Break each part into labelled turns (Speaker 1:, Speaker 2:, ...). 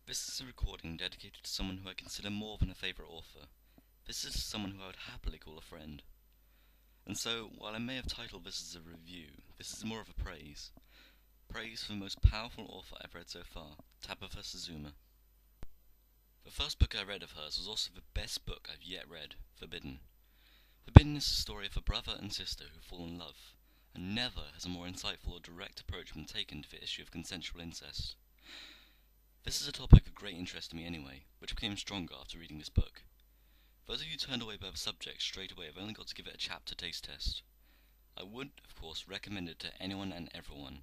Speaker 1: This is a recording dedicated to someone who I consider more than a favourite author. This is someone who I would happily call a friend. And so, while I may have titled this as a review, this is more of a praise. Praise for the most powerful author I've read so far, Tabitha Suzuma. The first book I read of hers was also the best book I've yet read, Forbidden. Forbidden is the story of a brother and sister who fall in love, and never has a more insightful or direct approach been taken to the issue of consensual incest. This is a topic of great interest to me anyway, which became stronger after reading this book. Those of you turned away by the subject straight away have only got to give it a chapter taste test. I would, of course, recommend it to anyone and everyone.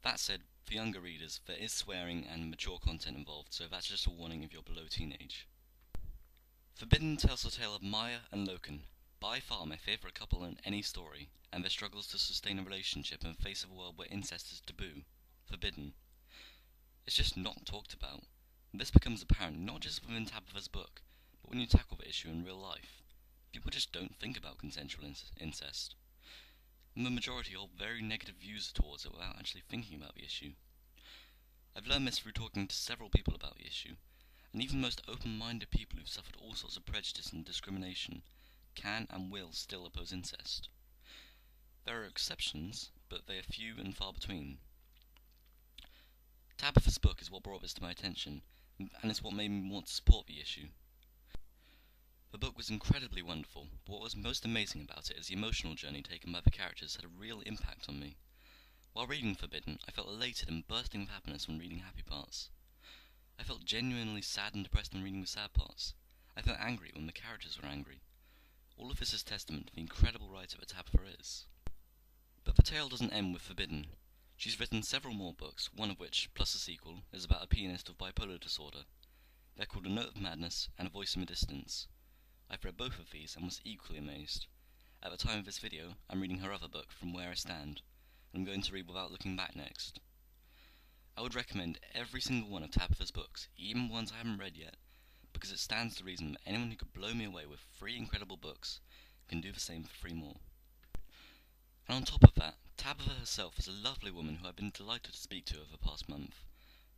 Speaker 1: That said, for younger readers, there is swearing and mature content involved, so that's just a warning if you're below teenage. Forbidden tells the tale of Maya and Loken, by far my favourite couple in any story, and their struggles to sustain a relationship in the face of a world where incest is taboo, forbidden. It's just not talked about. This becomes apparent not just within Tabitha's book, but when you tackle the issue in real life. People just don't think about consensual incest. And the majority hold very negative views towards it without actually thinking about the issue. I've learned this through talking to several people about the issue, and even the most open-minded people who've suffered all sorts of prejudice and discrimination can and will still oppose incest. There are exceptions, but they are few and far between. Tabitha's book is what brought this to my attention, and it's what made me want to support the issue. The book was incredibly wonderful, but what was most amazing about it is the emotional journey taken by the characters had a real impact on me. While reading Forbidden, I felt elated and bursting with happiness when reading happy parts. I felt genuinely sad and depressed when reading the sad parts. I felt angry when the characters were angry. All of this is testament to the incredible writer that Tabitha is. But the tale doesn't end with Forbidden. She's written several more books, one of which, plus a sequel, is about a pianist with bipolar disorder. They're called A Note of Madness and A Voice in the Distance. I've read both of these and was equally amazed. At the time of this video, I'm reading her other book, From Where I Stand, and I'm going to read Without Looking Back next. I would recommend every single one of Tabitha's books, even ones I haven't read yet, because it stands to reason that anyone who could blow me away with 3 incredible books can do the same for 3 more. And on top of that, Tabitha herself is a lovely woman who I've been delighted to speak to over the past month.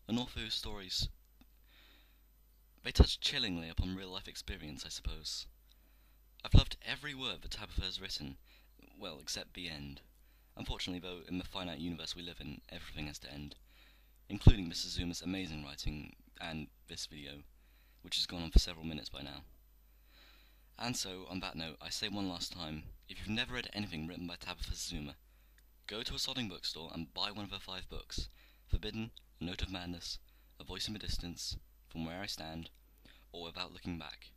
Speaker 1: An author whose stories, they touch chillingly upon real-life experience, I suppose. I've loved every word that Tabitha has written, well, except the end. Unfortunately, though, in the finite universe we live in, everything has to end, including Mrs. Zuma's amazing writing and this video, which has gone on for several minutes by now. And so, on that note, I say one last time, if you've never read anything written by Tabitha Suzuma, go to a sodding bookstore and buy one of her 5 books, Forbidden, A Note of Madness, A Voice in the Distance, From Where I Stand, or Without Looking Back.